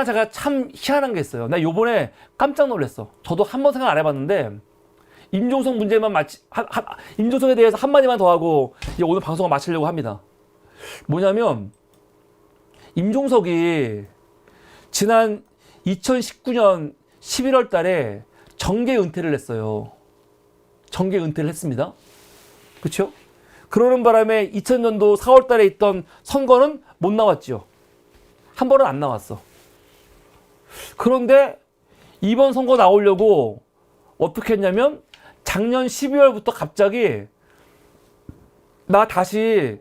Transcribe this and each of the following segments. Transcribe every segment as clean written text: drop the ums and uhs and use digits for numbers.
제가 참 희한한 게 있어요. 나 요번에 깜짝 놀랐어. 저도 한 번 생각 안 해봤는데, 임종석 문제만 임종석에 대해서 한마디만 더 하고, 이제 오늘 방송을 마치려고 합니다. 뭐냐면, 임종석이 지난 2019년 11월 달에 정계 은퇴를 했어요. 정계 은퇴를 했습니다. 그쵸? 그러는 바람에 2000년도 4월 달에 있던 선거는 못 나왔죠. 한 번은 안 나왔어. 그런데 이번 선거 나오려고 어떻게 했냐면 작년 12월부터 갑자기 나 다시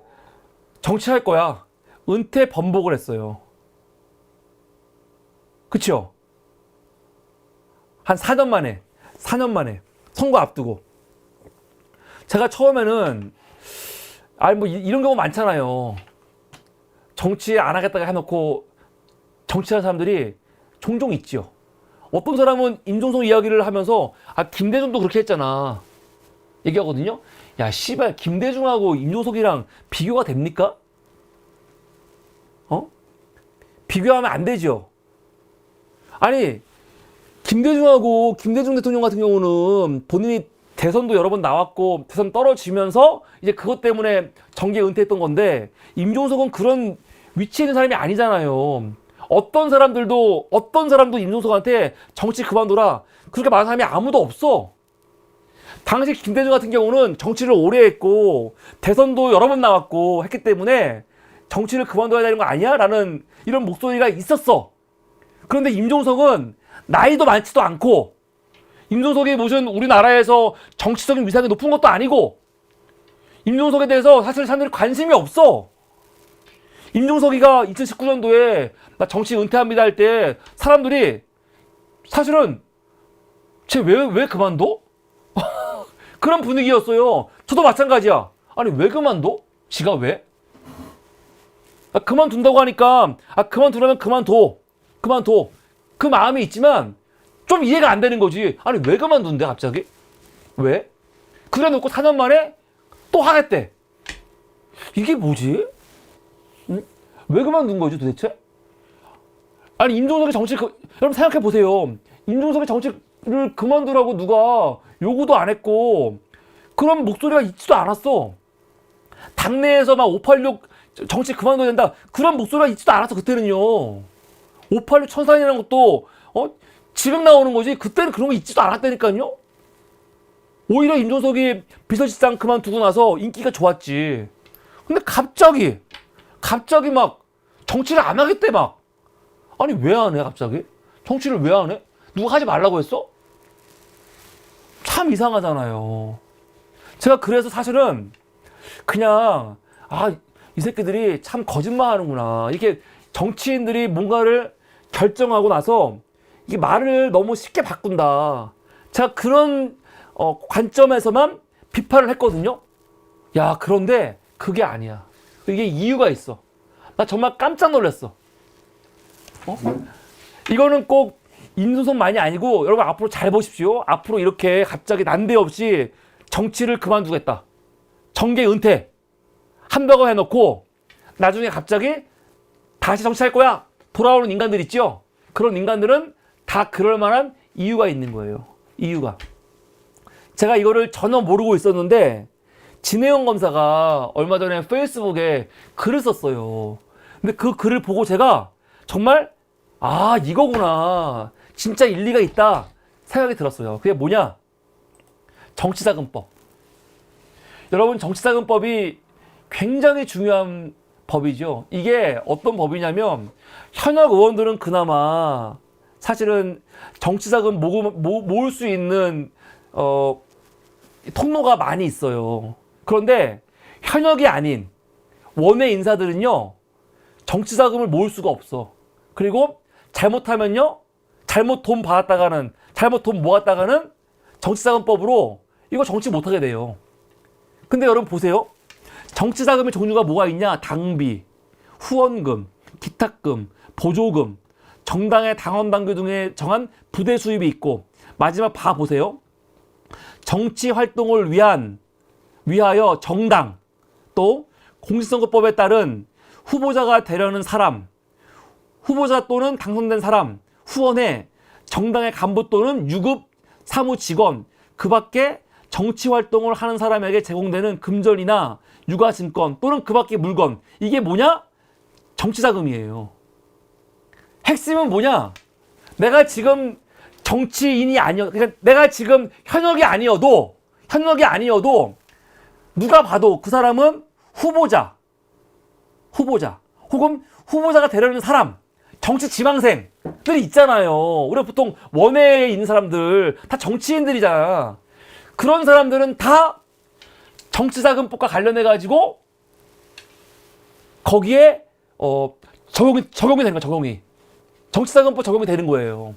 정치할 거야. 은퇴 번복을 했어요. 그쵸? 한 4년 만에 선거 앞두고. 제가 처음에는 뭐 이런 경우 많잖아요. 정치 안 하겠다고 해놓고 정치하는 사람들이 종종 있지요. 어떤 사람은 임종석 이야기를 하면서 김대중도 그렇게 했잖아 얘기하거든요. 야 씨발, 김대중하고 임종석이랑 비교가 됩니까? 비교하면 안 되죠. 아니, 김대중 대통령 같은 경우는 본인이 대선도 여러 번 나왔고 대선 떨어지면서 이제 그것 때문에 정계 은퇴했던 건데, 임종석은 그런 위치에 있는 사람이 아니잖아요. 어떤 사람도 임종석한테 정치 그만둬라 그렇게 말하는 사람이 아무도 없어. 당시 김대중 같은 경우는 정치를 오래 했고 대선도 여러 번 나왔고 했기 때문에 정치를 그만둬야 되는 거 아니야? 라는 이런 목소리가 있었어. 그런데 임종석은 나이도 많지도 않고, 임종석이 무슨 우리나라에서 정치적인 위상이 높은 것도 아니고, 임종석에 대해서 사실 사람들이 관심이 없어. 임종석이가 2019년도에 나 정치 은퇴합니다 할 때 사람들이 사실은 쟤 왜 그만둬? 그런 분위기였어요. 저도 마찬가지야. 아니 왜 그만둬? 지가 왜? 그만둔다고 하니까 그만두려면 그만둬 그 마음이 있지만 좀 이해가 안 되는 거지. 아니 왜 그만둔대 갑자기? 왜? 그래 놓고 4년 만에 또 하겠대. 이게 뭐지? 응? 왜 그만둔 거지 도대체? 아니 임종석의 정치 여러분 생각해 보세요. 임종석의 정치를 그만두라고 누가 요구도 안 했고 그런 목소리가 있지도 않았어. 당내에서 막 586 정치 그만둬야 된다 그런 목소리가 있지도 않았어. 그때는요. 586 천산이라는 것도 지금 나오는 거지 그때는 그런 거 있지도 않았다니까요. 오히려 임종석이 비서실장 그만두고 나서 인기가 좋았지. 근데 갑자기 막 정치를 안 하겠대 막. 아니 왜 안 해 갑자기? 정치를 왜 안 해? 누가 하지 말라고 했어? 참 이상하잖아요. 제가 그래서 사실은 그냥 이 새끼들이 참 거짓말 하는구나. 이렇게 정치인들이 뭔가를 결정하고 나서 이게 말을 너무 쉽게 바꾼다. 제가 그런 관점에서만 비판을 했거든요. 야, 그런데 그게 아니야. 이게 이유가 있어. 나 정말 깜짝 놀랐어. 이거는 꼭 임종석만이 아니고 여러분 앞으로 잘 보십시오. 앞으로 이렇게 갑자기 난데없이 정치를 그만두겠다, 정계 은퇴 한다고 해놓고 나중에 갑자기 다시 정치할 거야 돌아오는 인간들 있죠. 그런 인간들은 다 그럴 만한 이유가 있는 거예요. 이유가. 제가 이거를 전혀 모르고 있었는데 진혜영 검사가 얼마 전에 페이스북에 글을 썼어요. 근데 그 글을 보고 제가 정말 이거구나, 진짜 일리가 있다 생각이 들었어요. 그게 뭐냐? 정치자금법. 여러분, 정치자금법이 굉장히 중요한 법이죠. 이게 어떤 법이냐면 현역 의원들은 그나마 사실은 정치자금 모을 수 있는 통로가 많이 있어요. 그런데 현역이 아닌 원외 인사들은요 정치자금을 모을 수가 없어. 그리고 잘못하면요, 잘못 돈 모았다가는 정치자금법으로 이거 정치 못하게 돼요. 근데 여러분 보세요. 정치자금의 종류가 뭐가 있냐? 당비, 후원금, 기탁금, 보조금, 정당의 당원당규 등에 정한 부대 수입이 있고, 마지막 봐보세요. 정치 활동을 위하여 정당, 또 공직선거법에 따른 후보자가 되려는 사람, 후보자 또는 당선된 사람, 후원회, 정당의 간부 또는 유급 사무직원, 그 밖에 정치활동을 하는 사람에게 제공되는 금전이나 유가증권 또는 그 밖의 물건. 이게 뭐냐? 정치자금이에요. 핵심은 뭐냐? 내가 지금 정치인이 그러니까 내가 지금 현역이 아니어도 누가 봐도 그 사람은 후보자 혹은 후보자가 되려는 사람, 정치 지망생들이 있잖아요. 우리가 보통 원외에 있는 사람들 다 정치인들이잖아. 그런 사람들은 다 정치자금법과 관련해 가지고 거기에 적용이 되는 거야. 정치자금법 적용이 되는 거예요.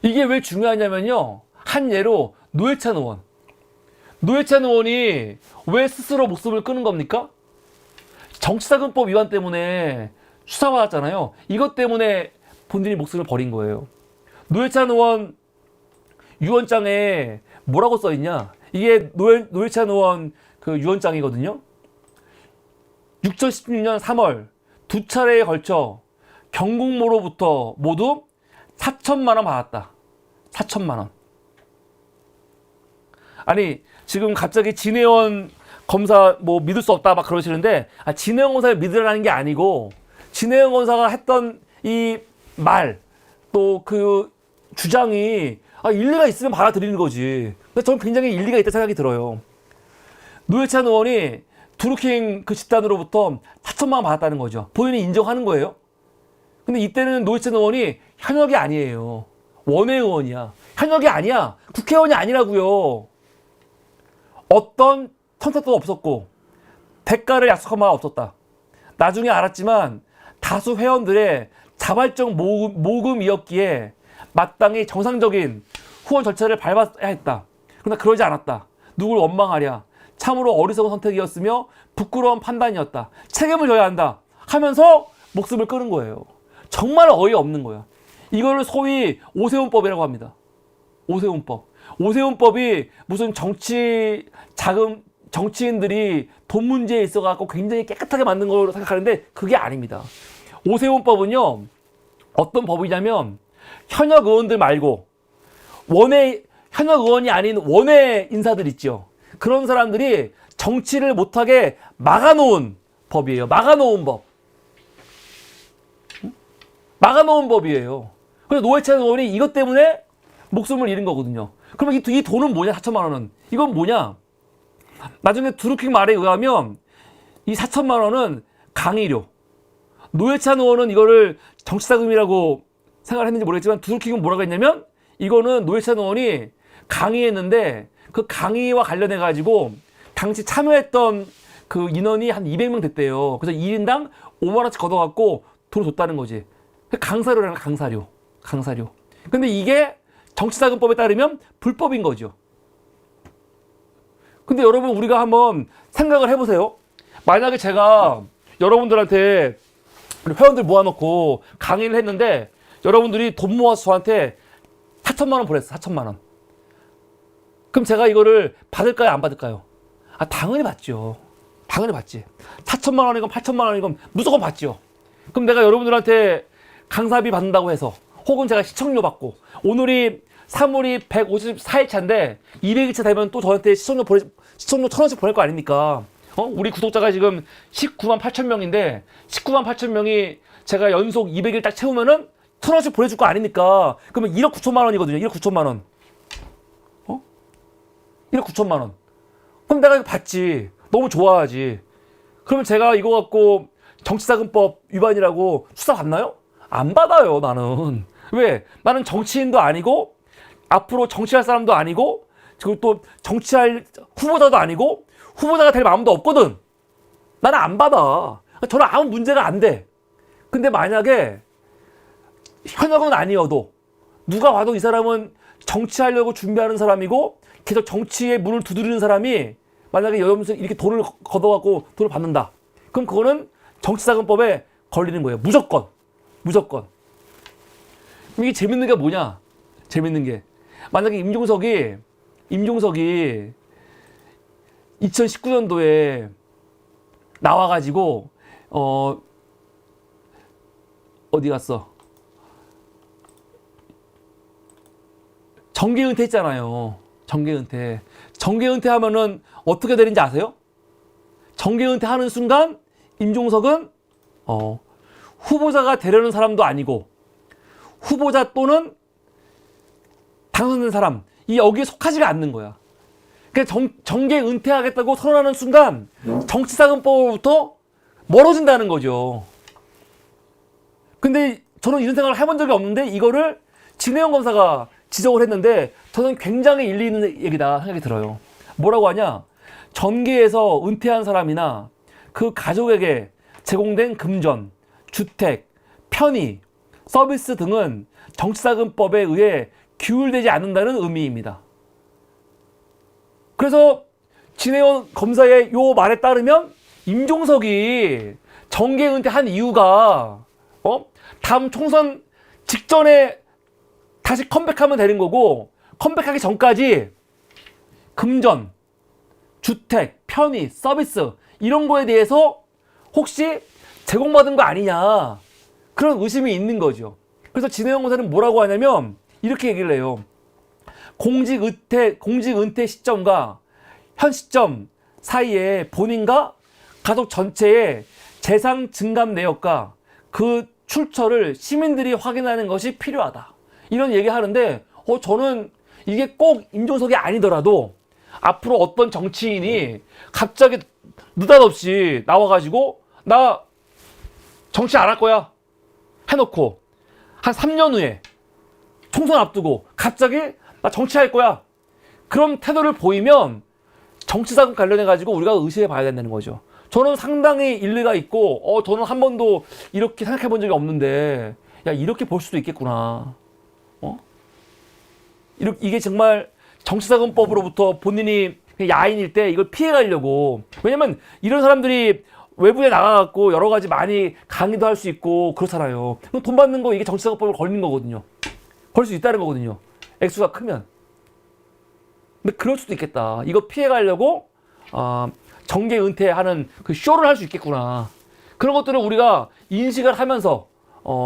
이게 왜 중요하냐면요. 한 예로 노회찬 의원이 왜 스스로 목숨을 끊은 겁니까? 정치자금법 위반 때문에 수사받았잖아요. 이것 때문에 본인이 목숨을 버린 거예요. 노회찬 의원 유언장에 뭐라고 써있냐? 이게 노회찬 의원 그 유언장이거든요. 2016년 3월 두 차례에 걸쳐 경국모로부터 모두 4천만 원 받았다. 4천만 원. 아니 지금 갑자기 진해원 검사 뭐 믿을 수 없다 막 그러시는데, 진해원 검사를 믿으라는 게 아니고 진해원 검사가 했던 이 말 또 그 주장이 일리가 있으면 받아들이는 거지. 근데 저는 굉장히 일리가 있다 생각이 들어요. 노회찬 의원이 드루킹 그 집단으로부터 4천만 원 받았다는 거죠. 본인이 인정하는 거예요. 근데 이때는 노회찬 의원이 현역이 아니에요. 원외 의원이야. 현역이 아니야. 국회의원이 아니라고요. 어떤 컨택도 없었고 대가를 약속한 바가 없었다. 나중에 알았지만 다수 회원들의 자발적 모금이었기에 마땅히 정상적인 후원 절차를 밟아야 했다. 그러나 그러지 않았다. 누굴 원망하랴. 참으로 어리석은 선택이었으며 부끄러운 판단이었다. 책임을 져야 한다 하면서 목숨을 끊은 거예요. 정말 어이없는 거야. 이거를 소위 오세훈법이라고 합니다. 오세훈법이 무슨 정치인들이 돈 문제에 있어갖고 굉장히 깨끗하게 만든 걸로 생각하는데 그게 아닙니다. 오세훈법은요, 어떤 법이냐면 현역 의원들 말고 현역 의원이 아닌 원외 인사들 있죠. 그런 사람들이 정치를 못하게 막아놓은 법이에요. 막아놓은 법이에요. 그래서 노회찬 의원이 이것 때문에 목숨을 잃은 거거든요. 그러면 이 돈은 뭐냐? 4천만 원은. 이건 뭐냐? 나중에 드루킹 말에 의하면 이 4천만 원은 강의료. 노회찬 의원은 이거를 정치자금이라고 생각을 했는지 모르겠지만 드루킹은 뭐라고 했냐면 이거는 노회찬 의원이 강의했는데 그 강의와 관련해 가지고 당시 참여했던 그 인원이 한 200명 됐대요. 그래서 1인당 5만 원씩 걷어갖고 돈을 줬다는 거지. 강사료라는 강사료. 근데 이게 정치자금법에 따르면 불법인 거죠. 근데 여러분 우리가 한번 생각을 해보세요. 만약에 제가 여러분들한테 회원들 모아놓고 강의를 했는데 여러분들이 돈 모아서 저한테 4천만 원 보냈어. 4천만 원. 그럼 제가 이거를 받을까요? 안 받을까요? 당연히 받죠. 당연히 받지. 4천만 원이건 8천만 원이건 무조건 받죠. 그럼 내가 여러분들한테 강사비 받는다고 해서 혹은 제가 시청료 받고 오늘이 3월이 154일차인데 200일차 되면 또 저한테 시청료 1,000원씩 보낼 거 아닙니까? 우리 구독자가 지금 19만 8천 명인데 19만 8천 명이 제가 연속 200일 딱 채우면은 1,000원씩 보내줄 거 아닙니까? 그러면 1억 9천만 원이거든요. 1억 9천만 원. 1억 9천만 원. 그럼 내가 이거 받지. 너무 좋아하지. 그러면 제가 이거 갖고 정치자금법 위반이라고 수사 받나요? 안 받아요, 나는. 왜? 나는 정치인도 아니고 앞으로 정치할 사람도 아니고 그리고 또 정치할 후보자도 아니고 후보자가 될 마음도 없거든. 나는 안 받아. 저는 아무 문제가 안 돼. 근데 만약에 현역은 아니어도 누가 봐도 이 사람은 정치하려고 준비하는 사람이고 계속 정치의 문을 두드리는 사람이 만약에 여러분들 이렇게 돈을 걷어갖고 돈을 받는다. 그럼 그거는 정치자금법에 걸리는 거예요. 무조건. 이게 재밌는 게 뭐냐? 재밌는 게 만약에 임종석이 2019년도에 나와가지고 어디 갔어? 정계 은퇴했잖아요. 정계 은퇴. 정계 은퇴하면은 어떻게 되는지 아세요? 정계 은퇴하는 순간 임종석은 후보자가 되려는 사람도 아니고 후보자 또는 당선된 사람 여기에 속하지가 않는 거야. 그러니까 정계 은퇴하겠다고 선언하는 순간 정치자금법으로부터 멀어진다는 거죠. 근데 저는 이런 생각을 해본 적이 없는데 이거를 진혜영 검사가 지적을 했는데 저는 굉장히 일리 있는 얘기다 생각이 들어요. 뭐라고 하냐? 정계에서 은퇴한 사람이나 그 가족에게 제공된 금전, 주택, 편의, 서비스 등은 정치자금법에 의해 규율되지 않는다는 의미입니다. 그래서 진혜원 검사의 요 말에 따르면 임종석이 정계 은퇴한 이유가 다음 총선 직전에 다시 컴백하면 되는 거고 컴백하기 전까지 금전, 주택, 편의, 서비스 이런 거에 대해서 혹시 제공받은 거 아니냐 그런 의심이 있는 거죠. 그래서 진혜영 검사는 뭐라고 하냐면 이렇게 얘기를 해요. 공직 은퇴 시점과 현 시점 사이에 본인과 가족 전체의 재산 증감 내역과 그 출처를 시민들이 확인하는 것이 필요하다. 이런 얘기 하는데 저는 이게 꼭 임종석이 아니더라도 앞으로 어떤 정치인이 갑자기 느닷없이 나와가지고 나 정치 안 할 거야 해놓고 한 3년 후에 총선 앞두고 갑자기 나 정치할 거야 그런 태도를 보이면 정치자금 관련해가지고 우리가 의심해 봐야 된다는 거죠. 저는 상당히 일리가 있고 저는 한 번도 이렇게 생각해 본 적이 없는데 야 이렇게 볼 수도 있겠구나. 이게 정말 정치자금법으로부터 본인이 야인일 때 이걸 피해 가려고. 왜냐면 이런 사람들이 외부에 나가갖고 여러 가지 많이 강의도 할 수 있고 그렇잖아요. 돈 받는 거 이게 정치자금법을 걸리는 거거든요. 걸 수 있다는 거거든요. 액수가 크면. 근데 그럴 수도 있겠다. 이거 피해 가려고 정계 은퇴하는 그 쇼를 할 수 있겠구나. 그런 것들을 우리가 인식을 하면서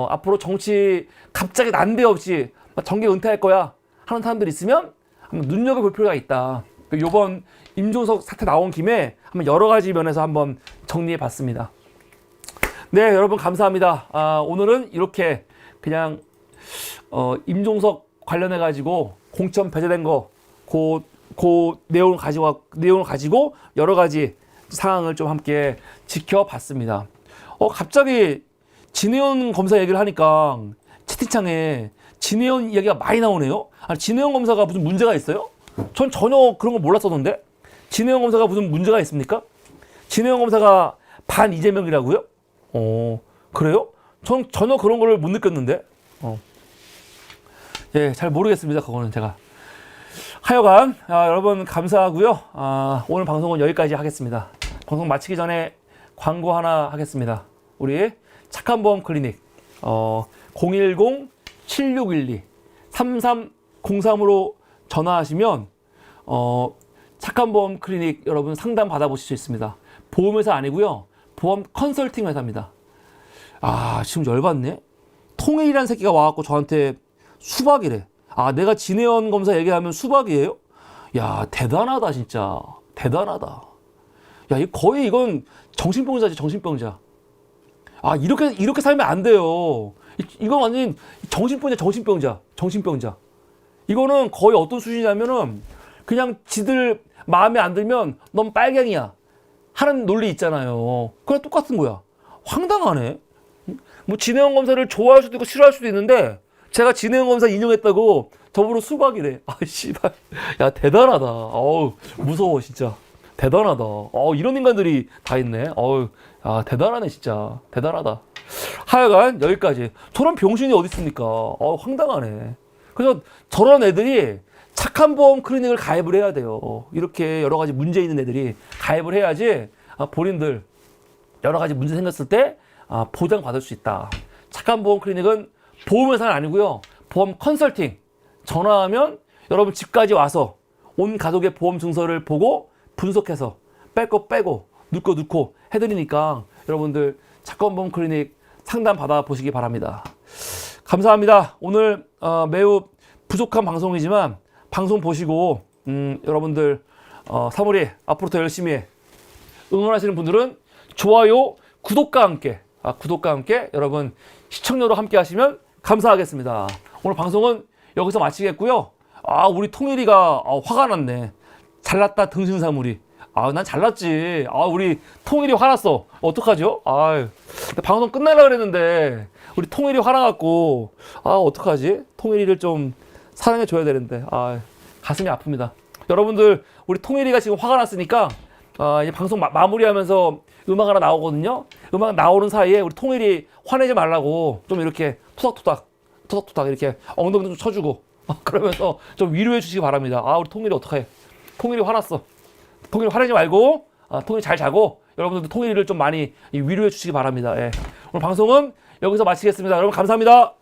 앞으로 정치 갑자기 난데없이 정계 은퇴할 거야 하는 사람들 있으면 한번 눈여겨볼 필요가 있다. 요번 임종석 사태 나온 김에 한번 여러 가지 면에서 한번 정리해 봤습니다. 네, 여러분 감사합니다. 오늘은 이렇게 그냥 임종석 관련해 가지고 공천 배제된 거 그 내용을 가지고 여러 가지 상황을 좀 함께 지켜봤습니다. 갑자기 진혜원 검사 얘기를 하니까 채팅창에 진혜원 이야기가 많이 나오네요. 아니, 진혜원 검사가 무슨 문제가 있어요? 전 전혀 그런 거 몰랐었는데 진혜원 검사가 무슨 문제가 있습니까? 진혜원 검사가 반 이재명이라고요? 그래요? 전 전혀 그런 걸 못 느꼈는데 예, 잘 모르겠습니다. 그거는 제가 하여간 여러분 감사하고요. 오늘 방송은 여기까지 하겠습니다. 방송 마치기 전에 광고 하나 하겠습니다. 우리 착한 보험 클리닉 010-7612-3303으로 전화하시면 착한 보험 클리닉 여러분 상담 받아보실 수 있습니다. 보험회사 아니고요. 보험 컨설팅 회사입니다. 지금 열받네. 통일이라는 새끼가 와갖고 저한테 수박이래. 내가 진혜원 검사 얘기하면 수박이에요? 야, 대단하다, 진짜. 대단하다. 야, 거의 이건 정신병자지, 정신병자. 이렇게 살면 안 돼요. 이건 완전 정신병자. 이거는 거의 어떤 수준이냐면은 그냥 지들 마음에 안 들면 넌 빨갱이야. 하는 논리 있잖아요. 그냥 똑같은 거야. 황당하네. 뭐 진혜원 검사를 좋아할 수도 있고 싫어할 수도 있는데 제가 진혜원 검사 인용했다고 저보고 수박이래. 씨발. 야, 대단하다. 무서워, 진짜. 대단하다. 이런 인간들이 다 있네. 대단하네, 진짜. 대단하다. 하여간 여기까지. 저런 병신이 어디 있습니까? 황당하네. 그래서 저런 애들이 착한 보험 클리닉을 가입을 해야 돼요. 이렇게 여러 가지 문제 있는 애들이 가입을 해야지 본인들 여러 가지 문제 생겼을 때 보장받을 수 있다. 착한 보험 클리닉은 보험회사는 아니고요. 보험 컨설팅. 전화하면 여러분 집까지 와서 온 가족의 보험 증서를 보고 분석해서 뺄 거 빼고 넣을 거 넣고 해드리니까 여러분들 착한 보험 클리닉 상담 받아보시기 바랍니다. 감사합니다. 오늘 매우 부족한 방송이지만 방송 보시고 여러분들 사물이 앞으로 더 열심히 해. 응원하시는 분들은 좋아요, 구독과 함께 여러분 시청료로 함께 하시면 감사하겠습니다. 오늘 방송은 여기서 마치겠고요. 우리 통일이가 화가 났네. 잘났다 등신사물이. 난 잘났지. 우리 통일이 화났어. 어떡하죠? 방송 끝나려고 그랬는데 우리 통일이 화나갖고 어떡하지? 통일이를 좀 사랑해 줘야 되는데 가슴이 아픕니다. 여러분들 우리 통일이가 지금 화가 났으니까 이제 방송 마무리하면서 음악 하나 나오거든요. 음악 나오는 사이에 우리 통일이 화내지 말라고 좀 이렇게 토닥토닥 이렇게 엉덩이 좀 쳐주고 그러면서 좀 위로해 주시기 바랍니다. 우리 통일이 어떡해? 통일이 화났어. 통일이 화내지 말고 통일이 잘 자고 여러분들도 통일이를 좀 많이 위로해 주시기 바랍니다. 예. 오늘 방송은 여기서 마치겠습니다. 여러분 감사합니다.